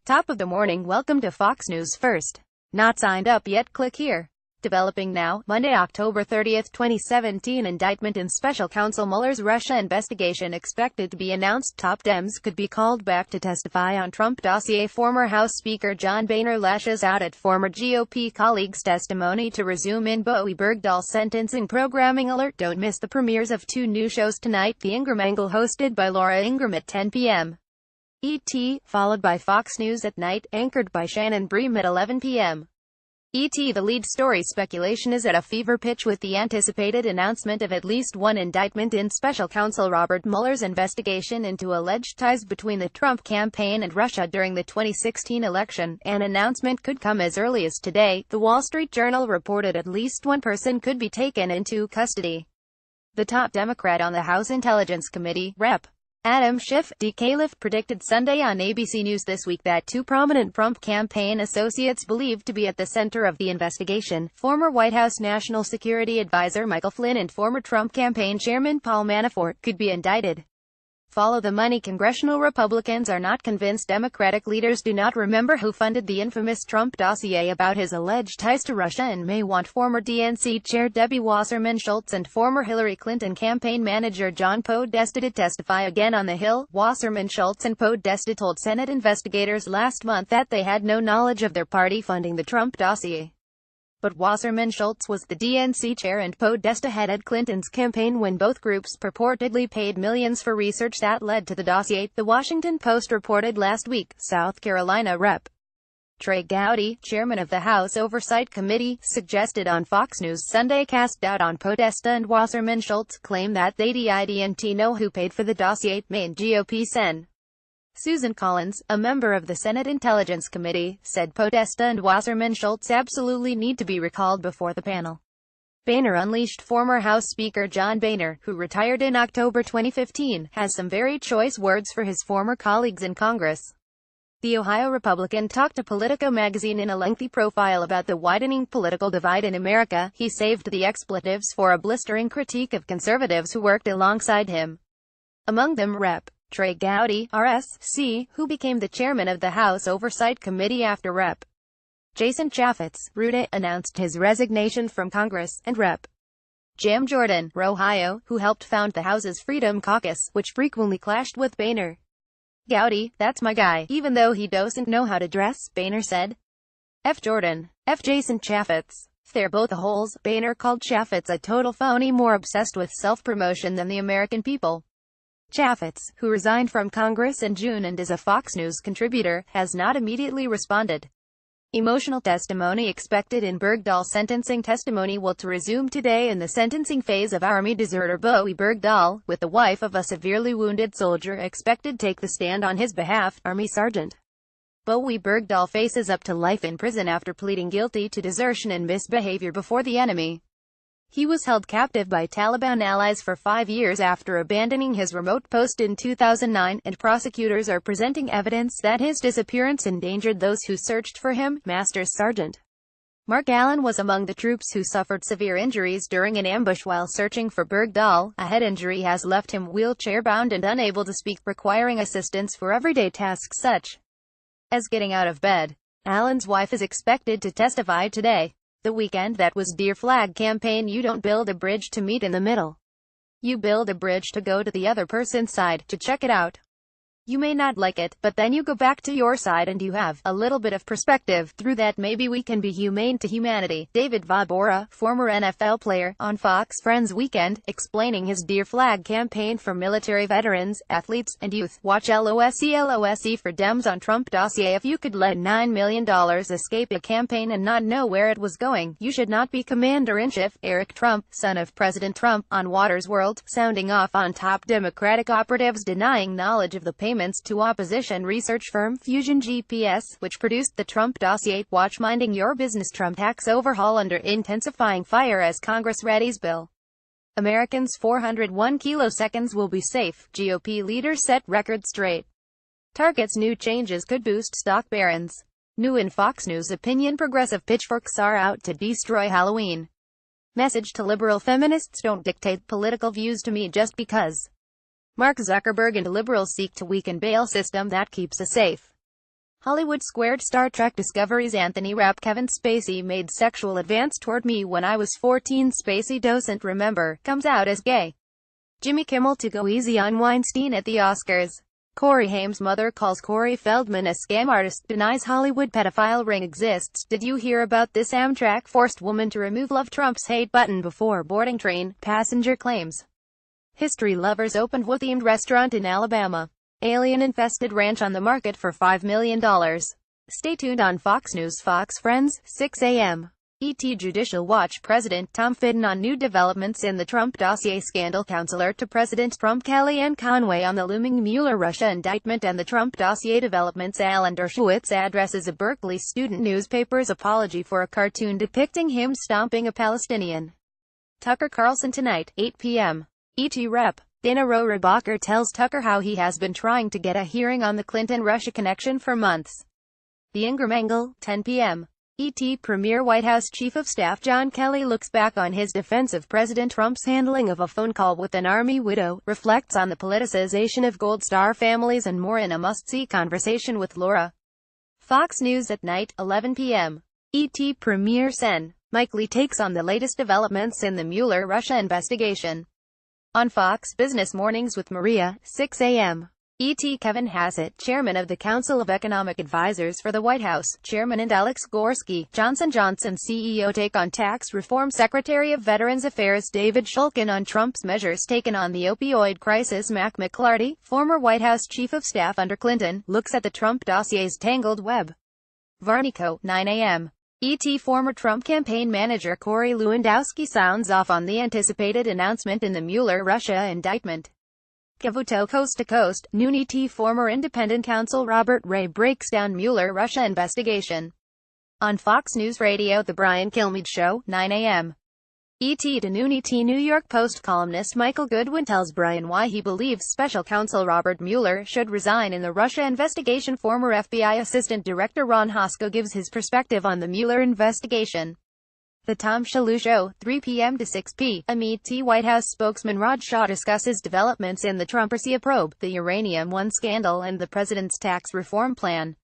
Top of the morning. Welcome to Fox News First. Not signed up yet? Click here. Developing now, Monday, October 30, 2017. Indictment in Special Counsel Mueller's Russia investigation expected to be announced. Top Dems could be called back to testify on Trump dossier. Former House Speaker John Boehner lashes out at former GOP colleagues' testimony to resume in Bergdahl sentencing. Programming alert: don't miss the premieres of two new shows tonight. The Ingram Angle, hosted by Laura Ingraham at 10 p.m. ET, followed by Fox News at Night, anchored by Shannon Bream at 11 p.m. ET. The lead story. Speculation is at a fever pitch with the anticipated announcement of at least one indictment in Special Counsel Robert Mueller's investigation into alleged ties between the Trump campaign and Russia during the 2016 election. An announcement could come as early as today. The Wall Street Journal reported at least one person could be taken into custody. The top Democrat on the House Intelligence Committee, Rep. Adam Schiff, DK, predicted Sunday on ABC News This Week that two prominent Trump campaign associates believed to be at the center of the investigation, former White House National Security Advisor Michael Flynn and former Trump campaign chairman Paul Manafort, could be indicted. Follow the money. Congressional Republicans are not convinced Democratic leaders do not remember who funded the infamous Trump dossier about his alleged ties to Russia and may want former DNC Chair Debbie Wasserman Schultz and former Hillary Clinton campaign manager John Podesta to testify again on the Hill. Wasserman Schultz and Podesta told Senate investigators last month that they had no knowledge of their party funding the Trump dossier. But Wasserman Schultz was the DNC chair and Podesta headed Clinton's campaign when both groups purportedly paid millions for research that led to the dossier. The Washington Post reported last week. South Carolina Rep. Trey Gowdy, chairman of the House Oversight Committee, suggested on Fox News Sunday cast doubt on Podesta and Wasserman Schultz, claim that they didn't know who paid for the dossier. Maine GOP Sen. Susan Collins, a member of the Senate Intelligence Committee, said Podesta and Wasserman Schultz absolutely need to be recalled before the panel. Boehner unleashed. Former House Speaker John Boehner, who retired in October 2015, has some very choice words for his former colleagues in Congress. The Ohio Republican talked to Politico magazine in a lengthy profile about the widening political divide in America. He saved the expletives for a blistering critique of conservatives who worked alongside him. Among them Rep. Trey Gowdy, RSC, who became the chairman of the House Oversight Committee after Rep. Jason Chaffetz, Ruta, announced his resignation from Congress, and Rep. Jim Jordan, Ohio, who helped found the House's Freedom Caucus, which frequently clashed with Boehner. Gowdy, that's my guy, even though he doesn't know how to dress, Boehner said. F. Jordan, F. Jason Chaffetz. They're both holes. Boehner called Chaffetz a total phony, more obsessed with self-promotion than the American people. Chaffetz, who resigned from Congress in June and is a Fox News contributor, has not immediately responded. Emotional testimony expected in Bergdahl. Sentencing testimony will to resume today in the sentencing phase of Army deserter Bergdahl, with the wife of a severely wounded soldier expected to take the stand on his behalf. Army Sergeant Bergdahl faces up to life in prison after pleading guilty to desertion and misbehavior before the enemy. He was held captive by Taliban allies for 5 years after abandoning his remote post in 2009, and prosecutors are presenting evidence that his disappearance endangered those who searched for him. Master Sergeant Mark Allen was among the troops who suffered severe injuries during an ambush while searching for Bergdahl. A head injury has left him wheelchair-bound and unable to speak, requiring assistance for everyday tasks such as getting out of bed. Allen's wife is expected to testify today. The weekend that was Dear Flag campaign. You don't build a bridge to meet in the middle. You build a bridge to go to the other person's side, to check it out. You may not like it, but then you go back to your side and you have a little bit of perspective. Through that maybe we can be humane to humanity. David Vobora, former NFL player, on Fox Friends Weekend, explaining his Dear Flag campaign for military veterans, athletes, and youth. Watch LOSE for Dems on Trump dossier. If you could let $9 million escape a campaign and not know where it was going, you should not be Commander-in-Chief. Eric Trump, son of President Trump, on Waters World, sounding off on top Democratic operatives denying knowledge of the payments to opposition research firm Fusion GPS, which produced the Trump dossier. Watch Minding Your Business. Trump tax overhaul under intensifying fire as Congress readies bill. Americans 401 kiloseconds will be safe. GOP leaders set record straight. Target's new changes could boost stock barons. New in Fox News opinion: progressive pitchforks are out to destroy Halloween. Message to liberal feminists: don't dictate political views to me just because Mark Zuckerberg and liberals seek to weaken bail system that keeps us safe. Hollywood Squared Star Trek Discovery's Anthony Rapp. Kevin Spacey made sexual advance toward me when I was 14. Spacey doesn't remember, comes out as gay. Jimmy Kimmel to go easy on Weinstein at the Oscars. Corey Haim's mother calls Corey Feldman a scam artist, denies Hollywood pedophile ring exists. Did you hear about this? Amtrak forced woman to remove Love Trump's hate button before boarding train, passenger claims. History lovers opened Wu-themed restaurant in Alabama. Alien-infested ranch on the market for $5 million. Stay tuned on Fox News. Fox Friends, 6 a.m. ET Judicial Watch. President Tom Fitton on new developments in the Trump dossier scandal. Counselor to President Trump Kellyanne Conway on the looming Mueller Russia indictment and the Trump dossier developments. Alan Dershowitz addresses a Berkeley student newspaper's apology for a cartoon depicting him stomping a Palestinian. Tucker Carlson tonight, 8 p.m. ET Rep. Dana Rohrabacher tells Tucker how he has been trying to get a hearing on the Clinton-Russia connection for months. The Ingram Angle, 10 p.m. ET Premier White House Chief of Staff John Kelly looks back on his defense of President Trump's handling of a phone call with an Army widow, reflects on the politicization of Gold Star families and more in a must-see conversation with Laura. Fox News at night, 11 p.m. ET Premier Sen. Mike Lee takes on the latest developments in the Mueller Russia investigation. On Fox Business Mornings with Maria, 6 a.m. ET Kevin Hassett, chairman of the Council of Economic Advisers for the White House, chairman, and Alex Gorski, Johnson & Johnson CEO take on tax reform. Secretary of Veterans Affairs David Shulkin on Trump's measures taken on the opioid crisis. Mac McLarty, former White House chief of staff under Clinton, looks at the Trump dossier's tangled web. Varnico, 9 a.m. ET Former Trump campaign manager Corey Lewandowski sounds off on the anticipated announcement in the Mueller Russia indictment. Cavuto Coast to Coast, noon. ET Former independent counsel Robert Ray breaks down Mueller Russia investigation. On Fox News Radio The Brian Kilmeade Show, 9 a.m. ET to noon. ET New York Post columnist Michael Goodwin tells Brian why he believes special counsel Robert Mueller should resign in the Russia investigation. Former FBI Assistant Director Ron Hosko gives his perspective on the Mueller investigation. The Tom Shalhoub Show, 3 p.m. to 6 p.m. ET White House spokesman Rod Shaw discusses developments in the Trump-Russia probe, the Uranium One scandal and the president's tax reform plan.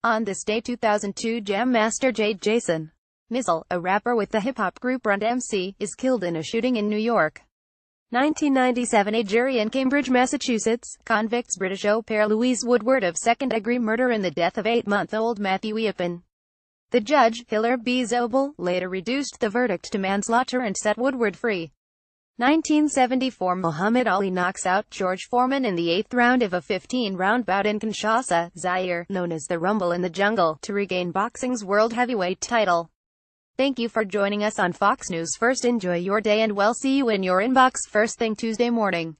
On this day 2002, Jam Master Jason Missile, a rapper with the hip-hop group Run MC, is killed in a shooting in New York. 1997, a jury in Cambridge, Massachusetts, convicts British au pair Louise Woodward of second-degree murder in the death of 8-month-old Matthew Eapen. The judge, Hiller B. Zobel, later reduced the verdict to manslaughter and set Woodward free. 1974, Muhammad Ali knocks out George Foreman in the 8th round of a 15-round bout in Kinshasa, Zaire, known as the Rumble in the Jungle, to regain boxing's world heavyweight title. Thank you for joining us on Fox News First. Enjoy your day and we'll see you in your inbox first thing Tuesday morning.